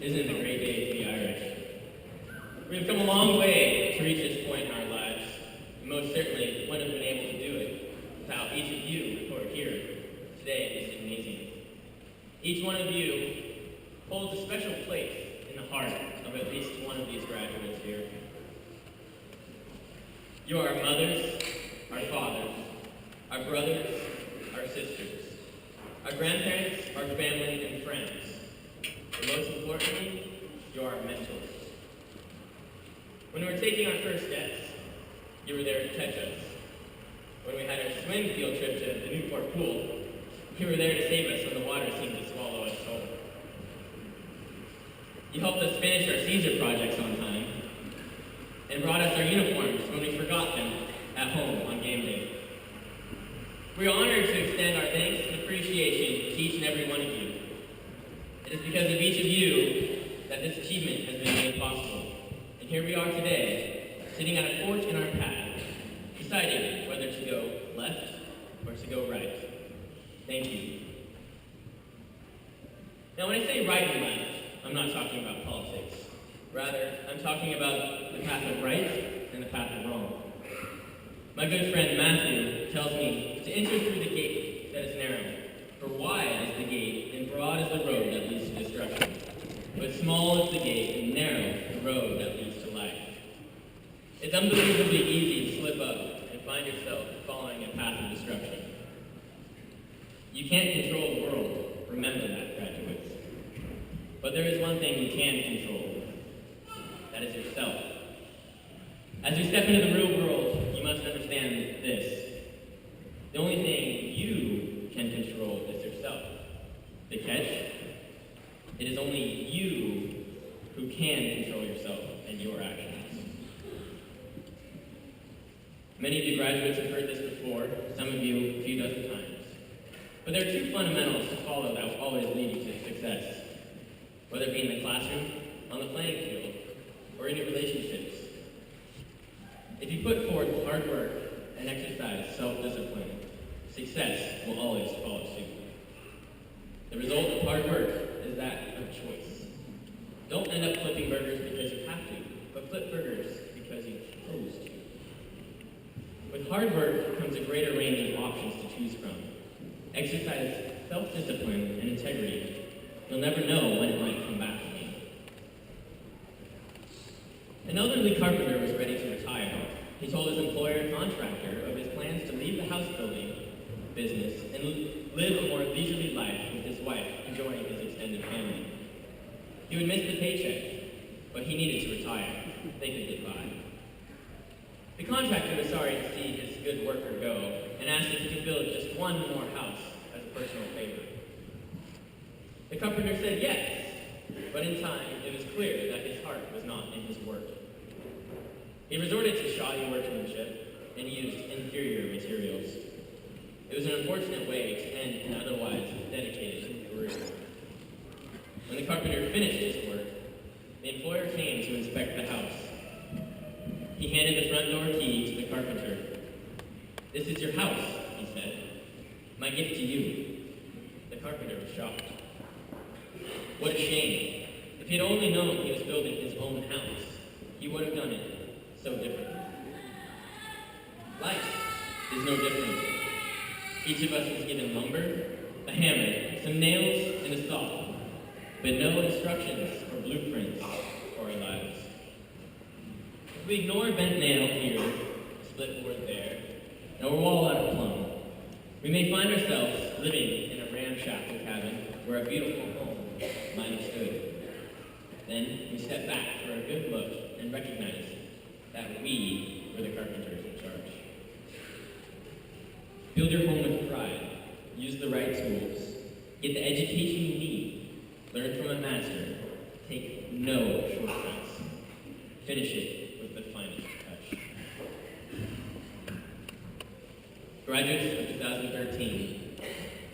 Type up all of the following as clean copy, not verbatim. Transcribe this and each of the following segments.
isn't it a great day to be Irish? We've come a long way to reach this point in our lives, and most certainly wouldn't have been able to do it without each of you who are here today at this gymnasium. Each one of you holds a special place in the heart of at least one of these graduates here. You are our mothers, our fathers, our brothers, our sisters, our grandparents, our family, and friends. And most importantly, you are our mentors. When we were taking our first steps, you were there to catch us. When we had our swim field trip to the Newport pool, you were there to save us when the water seemed to swallow us whole. You helped us finish our Caesar projects on time, and brought us our uniforms when we forgot them at home on game day. We are honored to extend our thanks and appreciation to each and every one of you. It is because of each of you that this achievement has been made possible. And here we are today, sitting at a fork in our path, deciding whether to go left or to go right. Thank you. Now, when I say right and left, I'm not talking about politics. Rather, I'm talking about the path of right and the path of wrong. My good friend Matthew tells me to enter through the gate that is narrow, for wide is the gate and broad is the road that leads to destruction. But small is the gate and narrow the road that leads to life. It's unbelievably easy to slip up and find yourself following a path of destruction. You can't control the world, remember that, graduates. But there is one thing you can control. That is yourself. As you step into the real world, you must understand this. The only thing you can control is yourself. The catch? It is only you who can control yourself and your actions. Many of you graduates have heard this before, some of you a few dozen times. But there are two fundamentals to follow that will always lead you to success. Whether it be in the classroom, on the playing field, or in your relationships. If you put forth hard work and exercise self-discipline, success will always follow suit. The result of hard work is that of choice. Don't end up flipping burgers because you have to, but flip burgers because you chose to. With hard work comes a greater range of options to choose from. Exercise self-discipline and integrity. You'll never know when it might come back. An elderly carpenter was ready to retire. He told his employer contractor of his plans to leave the house building business and live a more leisurely life with his wife, enjoying his extended family. He would miss the paycheck, but he needed to retire. They could get by. The contractor was sorry to see his good worker go and asked if he could build just one more house as a personal favor. The carpenter said yes, but in time it was clear that his heart was not in his work. He resorted to shoddy workmanship and used inferior materials. It was an unfortunate way to end an otherwise dedicated career. When the carpenter finished his work, the employer came to inspect the house. He handed the front door key to the carpenter. "This is your house," he said. "My gift to you." The carpenter was shocked. What a shame. If he had only known he was building his own house, he would have done it so differently. Life is no different. Each of us is given lumber, a hammer, some nails, and a saw, but no instructions or blueprints for our lives. If we ignore a bent nail here, a split board there, and a wall out of plumb, we may find ourselves living in a ramshackle cabin where a beautiful home might have stood. Then we step back for a good look and recognize that we were the carpenters in charge. Build your home with pride. Use the right tools. Get the education you need. Learn from a master. Take no shortcuts. Finish it with the finest touch. Graduates of 2013,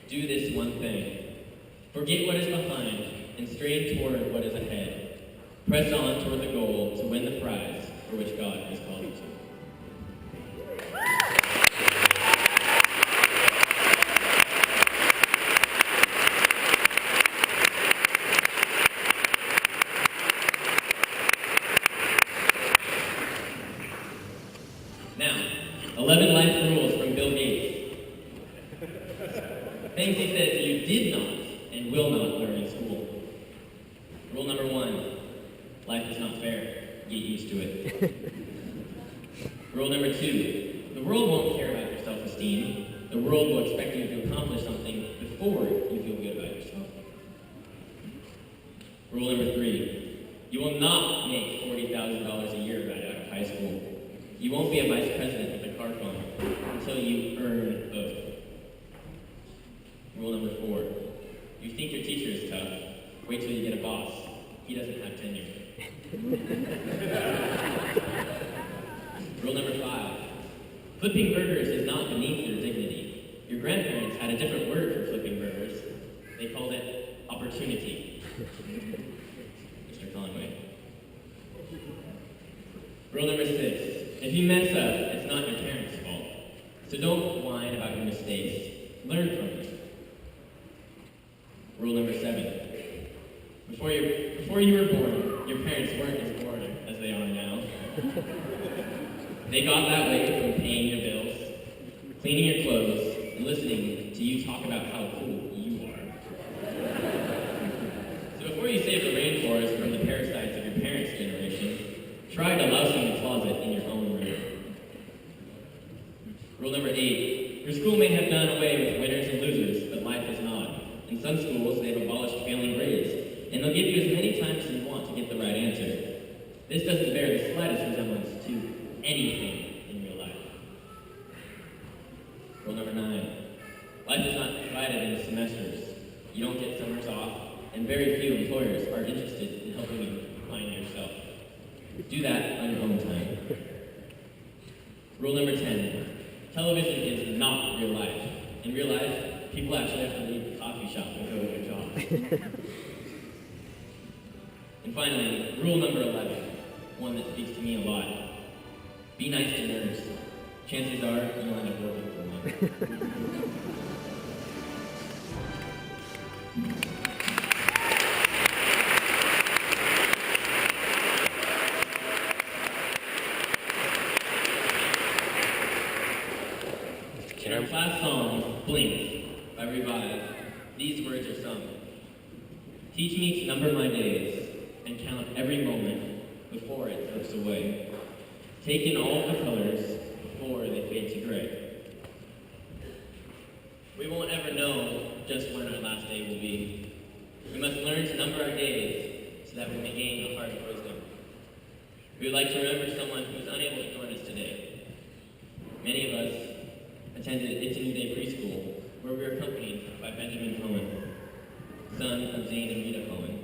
do this one thing. Forget what is behind and strain toward what is ahead. Press on toward the goal to win the prize for which God has called you to. and will not learn in school. Rule number 1, life is not fair. Get used to it. Rule number 2, the world won't care about your self-esteem. The world will expect you to accomplish something before you feel good about yourself. Rule number 3, you will not make $40,000 a year right out of high school. You won't be a vice president with a car phone until you earn both. Rule number 4, you think your teacher is tough. Wait till you get a boss. He doesn't have tenure. Rule number 5, flipping burgers is not beneath your dignity. Your grandparents had a different word for flipping burgers. They called it opportunity. Mr. Conway. Rule number 6, if you mess up, it's not your parents' fault. So don't whine about your mistakes. Learn from them. Rule number 7, before you were born, your parents weren't as boring as they are now. They got that way from paying your bills, cleaning your clothes, and listening to you talk about how cool you are. So before you save the rainforest from the parasites of your parents' generation, try to lousing the closet in your own room. Rule number 8, your school may have done away with winners and losers, but life is not. In some schools, they've abolished failing grades, and they'll give you as many times as you want to get the right answer. This doesn't bear the slightest resemblance to anything in real life. Rule number 9, life is not divided into semesters. You don't get summers off, and very few employers are interested in helping you find yourself. Do that on your own time. Rule number 10, television is not real life. In real life, people actually have to leave the coffee shop and go to their job. And finally, rule number 11, one that speaks to me a lot. Be nice to nerds. Chances are you'll end up working for one. In our class song, Blink, by Revive, these words are sung. Teach me to number my days and count every moment before it drifts away. Take in all the colors before they fade to gray. We won't ever know just when our last day will be. We must learn to number our days so that we may gain a heart of wisdom. We would like to remember someone who was unable to join us today. Many of us attended It's a New Day preschool, where we were accompanied by Benjamin Cohen, son of Zane and Rita Cohen.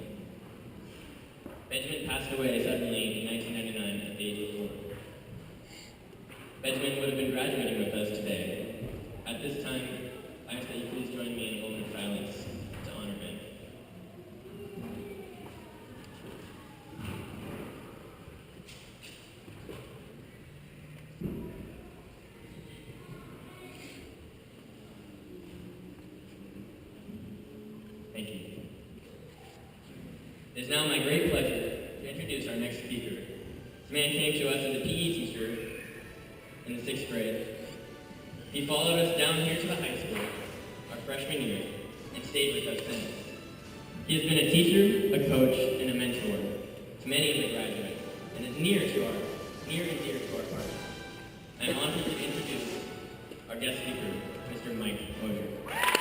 Benjamin passed away suddenly in 1999 at the age of 4. Benjamin would have been graduating with us today. At this time, I ask that you please join me in a moment of silence to honor Ben. Thank you. It is now my great pleasure to introduce our next speaker. This man came to us as a PE teacher in the 6th grade. He followed us down here to the high school, our freshman year, and stayed with us since. He has been a teacher, a coach, and a mentor to many of the graduates, and is near and dear to our heart. I am honored to introduce our guest speaker, Mr. Mike Closure.